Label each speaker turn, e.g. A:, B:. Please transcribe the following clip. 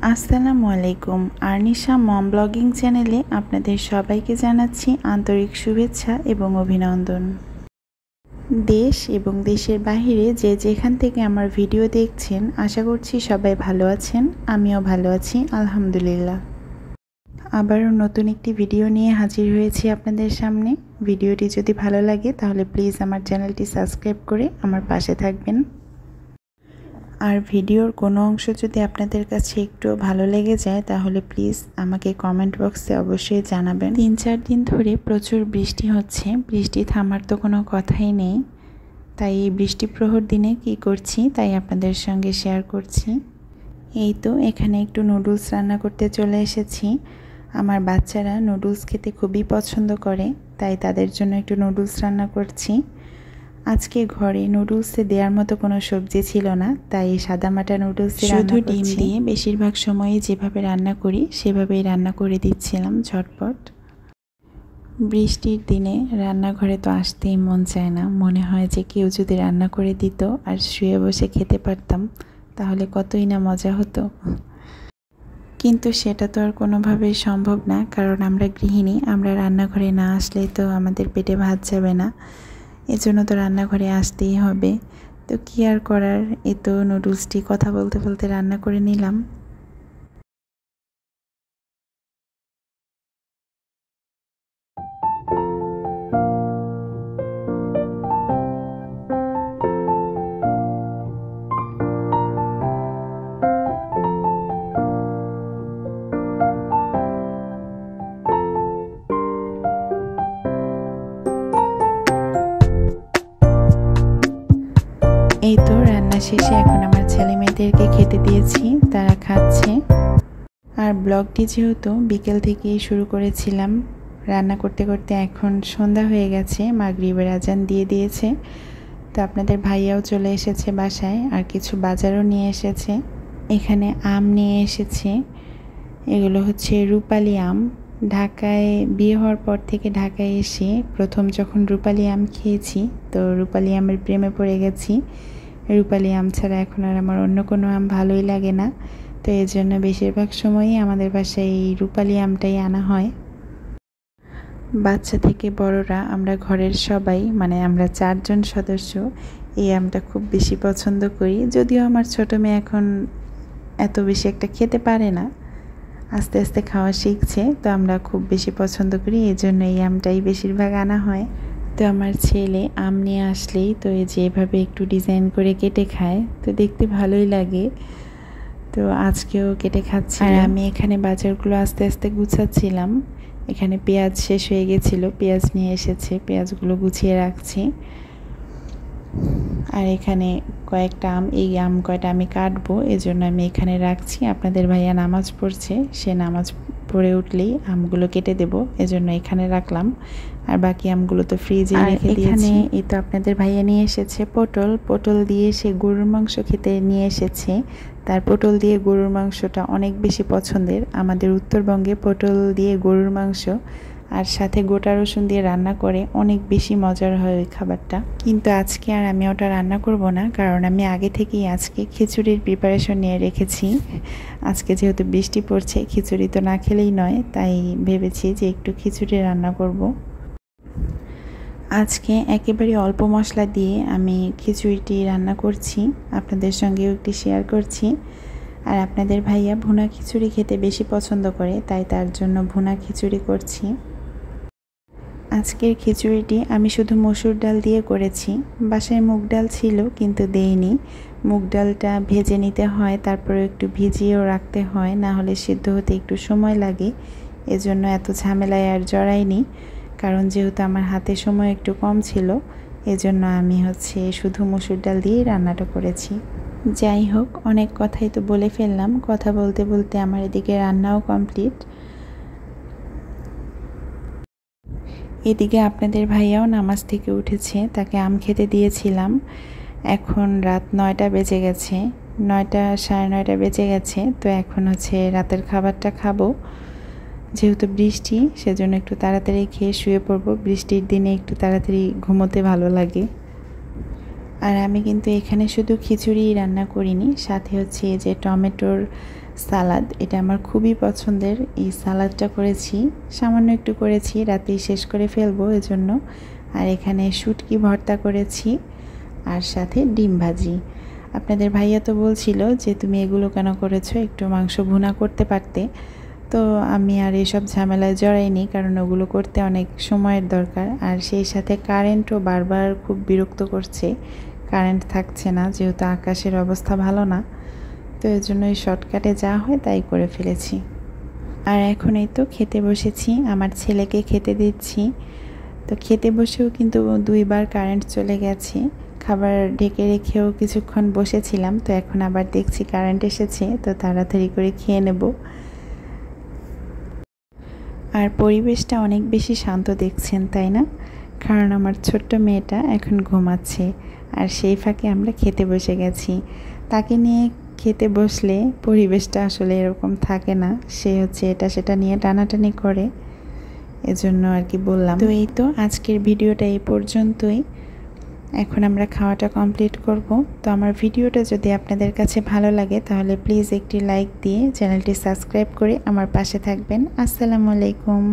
A: আসসালামু আলাইকুম। আরনিশা মম ব্লগিং চ্যানেলে আপনাদের সবাইকে জানাচ্ছি আন্তরিক শুভেচ্ছা এবং অভিনন্দন। দেশ এবং দেশের বাইরে যে যেখান থেকে আমার ভিডিও দেখছেন, আশা করছি সবাই ভালো আছেন। আমিও ভালো আছি আলহামদুলিল্লাহ। আবারও নতুন একটি ভিডিও নিয়ে হাজির হয়েছি আপনাদের সামনে। ভিডিওটি যদি ভালো লাগে তাহলে প্লিজ আমার চ্যানেলটি সাবস্ক্রাইব করে আমার পাশে থাকবেন। আর ভিডিওর কোনো অংশ যদি আপনাদের কাছে একটু ভালো লেগে যায় তাহলে প্লিজ আমাকে কমেন্ট বক্সে অবশ্যই জানাবেন। 3-4 দিন ধরে প্রচুর বৃষ্টি হচ্ছে, বৃষ্টি থামার তো কোনো কথাই নেই। তাই এই বৃষ্টি প্রহর দিনে কি করছি তাই আপনাদের সঙ্গে শেয়ার করছি। এই তো এখানে একটু নুডলস রান্না করতে চলে এসেছি। আমার বাচ্চারা নুডলস খেতে খুবই পছন্দ করে, তাই তাদের জন্য একটু নুডলস রান্না করছি। আজকে ঘরে নুডলসে দেওয়ার মতো কোনো সবজি ছিল না, তাই সাদামাটা নুডলস শুধু ডিম দিয়ে বেশিরভাগ সময়ই যেভাবে রান্না করি সেভাবেই রান্না করে দিচ্ছিলাম ঝটপট। বৃষ্টির দিনে রান্নাঘরে তো আসতেই মন চায় না, মনে হয় যে কেউ যদি রান্না করে দিত আর শুয়ে বসে খেতে পারতাম তাহলে কতই না মজা হতো। কিন্তু সেটা তো আর কোনোভাবেই সম্ভব না, কারণ আমরা গৃহিণী, আমরা রান্নাঘরে না আসলে তো আমাদের পেটে ভাত যাবে না। এজন্য তো রান্নাঘরে আসতেই হবে। তো কি আর করার, এ তো নুডলসটি কথা বলতে বলতে রান্না করে নিলাম। এই তো রান্না শেষে এখন আমার ছেলে মেয়েদেরকে খেতে দিয়েছি, তারা খাচ্ছে। আর ব্লগটি যেহেতু বিকেল থেকেই শুরু করেছিলাম, রান্না করতে করতে এখন সন্ধ্যা হয়ে গেছে, মাগরিবের আজান দিয়ে দিয়েছে। তো আপনাদের ভাইয়াও চলে এসেছে বাসায়, আর কিছু বাজারও নিয়ে এসেছে। এখানে আম নিয়ে এসেছে, এগুলো হচ্ছে রূপালি আম। ঢাকায় বিয়ে হওয়ার পর থেকে ঢাকায় এসে প্রথম যখন রূপালি আম খেয়েছি, তো রূপালি আমের প্রেমে পড়ে গেছি। রূপালি আম ছাড়া এখন আর আমার অন্য কোনো আম ভালোই লাগে না, তো এর জন্য বেশিরভাগ সময়ই আমাদের বাসায় এই রূপালি আমটাই আনা হয়। বাচ্চা থেকে বড়রা আমরা ঘরের সবাই, মানে আমরা 4 জন সদস্য এই আমটা খুব বেশি পছন্দ করি। যদিও আমার ছোটো মেয়ে এখন এত বেশি একটা খেতে পারে না, আস্তে আস্তে খাওয়া শিখছে, তো আমরা খুব বেশি পছন্দ করি, এই জন্য এই আমটাই বেশিরভাগ আনা হয়। তো আমার ছেলে আম নিয়ে আসলেই তো এই যে এভাবে একটু ডিজাইন করে কেটে খায়, তো দেখতে ভালোই লাগে। তো আজকেও কেটে খাচ্ছি। আর আমি এখানে বাজারগুলো আস্তে আস্তে গুছাচ্ছিলাম। এখানে পেঁয়াজ শেষ হয়ে গেছিলো, পেঁয়াজ নিয়ে এসেছে, পেঁয়াজগুলো গুছিয়ে রাখছি। আর এখানে কয়েকটা আম, এই আম কয়টা আমি কাটবো, এজন্য আমি এখানে রাখছি। আপনাদের ভাইয়া নামাজ পড়ছে, সে নামাজ পড়ে উঠলেই আমগুলো কেটে দেব, এজন্য এখানে রাখলাম। আর বাকি আমগুলো তো ফ্রিজে রেখে দিয়েছি। এই তো আপনাদের ভাইয়া নিয়ে এসেছে পটল, পটল দিয়ে সে গরুর মাংস খেতে নিয়ে এসেছে। তার পটল দিয়ে গরুর মাংসটা অনেক বেশি পছন্দের। আমাদের উত্তরবঙ্গে পটল দিয়ে গরুর মাংস আর সাথে গোটা রসুন দিয়ে রান্না করে অনেক বেশি মজার হয় ওই খাবারটা। কিন্তু আজকে আর আমি ওটা রান্না করব না, কারণ আমি আগে থেকেই আজকে খিচুড়ির প্রিপারেশন নিয়ে রেখেছি। আজকে যেহেতু বৃষ্টি পড়ছে, খিচুড়ি তো না খেলেই নয়, তাই ভেবেছি যে একটু খিচুড়ি রান্না করব। আজকে একেবারে অল্প মশলা দিয়ে আমি খিচুড়িটি রান্না করছি, আপনাদের সঙ্গেও একটু শেয়ার করছি। আর আপনাদের ভাইয়া ভুনা খিচুড়ি খেতে বেশি পছন্দ করে, তাই তার জন্য ভুনা খিচুড়ি করছি। আজকের খিচুড়িটি আমি শুধু মসুর ডাল দিয়ে করেছি। বাসায় মুগ ডাল ছিল কিন্তু দেইনি। মুগ ডালটা ভেজে নিতে হয়, তারপরে একটু ভিজিয়েও রাখতে হয়, না হলে সিদ্ধ হতে একটু সময় লাগে। এজন্য এত ঝামেলায় আর জড়াইনি, কারণ যেহেতু আমার হাতে সময় একটু কম ছিল, এজন্য আমি শুধু মসুর ডাল দিয়েই রান্নাটা করেছি। যাই হোক, অনেক কথাই তো বলে ফেললাম। কথা বলতে বলতে আমার এদিকে রান্নাও কমপ্লিট। এদিকে আপনাদের ভাইয়াও নামাজ থেকে উঠেছে, তাকে আম খেতে দিয়েছিলাম। এখন রাত 9টা বেজে গেছে, 9টা সাড়ে 9টা বেজে গেছে। তো এখন রাতের খাবারটা খাবো। যেহেতু বৃষ্টি, সেজন্য একটু তাড়াতাড়ি খেয়ে শুয়ে পড়বো। বৃষ্টির দিনে একটু তাড়াতাড়ি ঘুমোতে ভালো লাগে। আর আমি কিন্তু এখানে শুধু খিচুড়ি রান্না করিনি, সাথে এই যে টমেটোর সালাদ, এটা আমার খুবই পছন্দের। এই সালাদটা করেছি, সামান্য একটু করেছি, রাতেই শেষ করে ফেলবো এজন্য। আর এখানে শুটকি ভর্তা করেছি আর সাথে ডিম ভাজি। আপনাদের ভাইয়া তো বলছিল যে তুমি এগুলো কেন করেছো, একটু মাংস ভুনা করতে পারতে। তো আমি আর এসব ঝামেলায় জড়াইনি, কারণ ওগুলো করতে অনেক সময়ের দরকার। আর সেই সাথে কারেন্টও বারবার খুব বিরক্ত করছে, কারেন্ট থাকছে না, যেহেতু আকাশের অবস্থা ভালো না। তো এর জন্য এই শর্টকাটে যা হয় তাই করে ফেলেছি। আর এখন এই তো খেতে বসেছি, আমার ছেলেকে খেতে দিচ্ছি। তো খেতে বসেও কিন্তু 2বার কারেন্ট চলে গেছে। খাবার ঢেকে রেখেও কিছুক্ষণ বসেছিলাম, তো এখন আবার দেখছি কারেন্ট এসেছে, তো তাড়াতাড়ি করে খেয়ে নেব। আর পরিবেশটা অনেক বেশি শান্ত দেখছেন, তাই না? কারণ আমার ছোট্ট মেয়েটা এখন ঘুমাচ্ছে, আর সেই ফাঁকে আমরা খেতে বসে গেছি। তাকে নিয়ে খেতে বসলে পরিবেশটা আসলে এরকম থাকে না, সে হচ্ছে এটা সেটা নিয়ে টানাটানি করে, এজন্য আর কি বললাম। তো এই তো আজকের ভিডিওটা এই পর্যন্তই। এখন আমরা খাওয়াটা কমপ্লিট করব। তো আমার ভিডিওটা যদি আপনাদের কাছে ভালো লাগে তাহলে প্লিজ একটি লাইক দিয়ে চ্যানেলটি সাবস্ক্রাইব করে আমার পাশে থাকবেন। আসসালামু আলাইকুম।